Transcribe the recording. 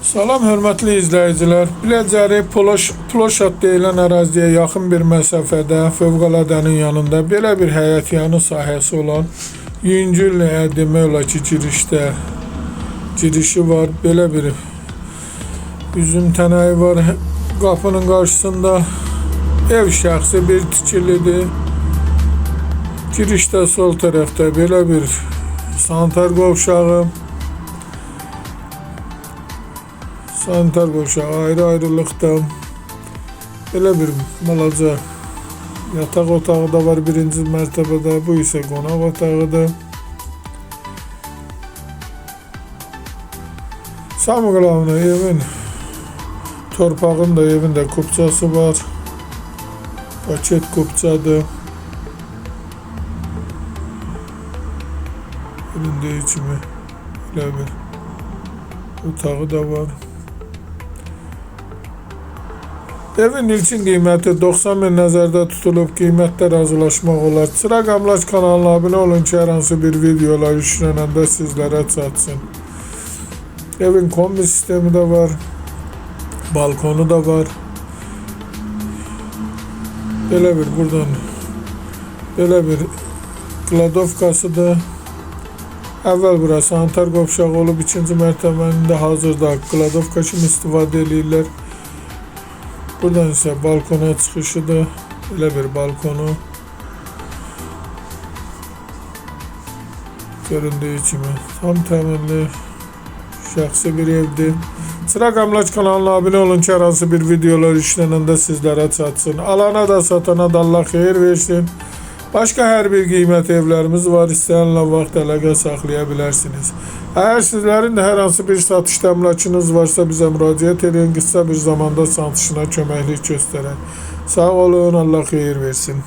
Salam hörmətli izləyicilər. Biləcəri Ploşad deyilən əraziyə yaxın bir məsafədə fövqələdənin yanında belə bir həyətyanı sahəsi olan yüngül demək olar ki, girişi var. Belə bir üzüm tənəyi var. Qapının qarşısında ev şəxsi bir tikilidir. Girişdə sol tərəfdə belə bir sanitar qovşağı. Sanitar qovşağı ayrı-ayrılıqda belə bir balaca yataq otağı da var birinci mərtəbədə. Bu isə qonaq otağıdır. Samqılavlı evin torpağın da evin də kupçası var. Paket kupçadır. Bilindiği kimi belə bir otağı da var. Evin ilkin qiyməti 90 min nəzərdə tutulub, qiymətdə razılaşmaq olar. Çıraq Əmlak kanalına abunə olun ki, hər hansı bir videolar yüklənəndə sizlərə çatsın. Evin kombi sistemi də var, balkonu da var. Belə bir buradan belə bir kladovkasıdır. Əvvəl bura sanitar qovşağı olub, ikinci mərtəbənin də hazırda kladovka kimi istifadə edirlər. Buradan ise balkona çıxışıdır. Belə bir balkonu. Göründüyü kimi tam təminli şəxsi bir evdir. Çıraq Əmlak kanalına abunə olun ki, hər hansı bir videolar yüklənəndə sizlərə çatsın. Alana da satana da Allah xeyir versin. Başqa hər bir qiymət evlərimiz var. İstəyənlə vaxt əlaqə saxlaya bilərsiniz. Əgər sizlərin də hər hansı bir satış əmlakınız varsa bizə müraciət edin. Qısa bir zamanda satışına köməklik göstərək. Sağ olun, Allah xeyir versin.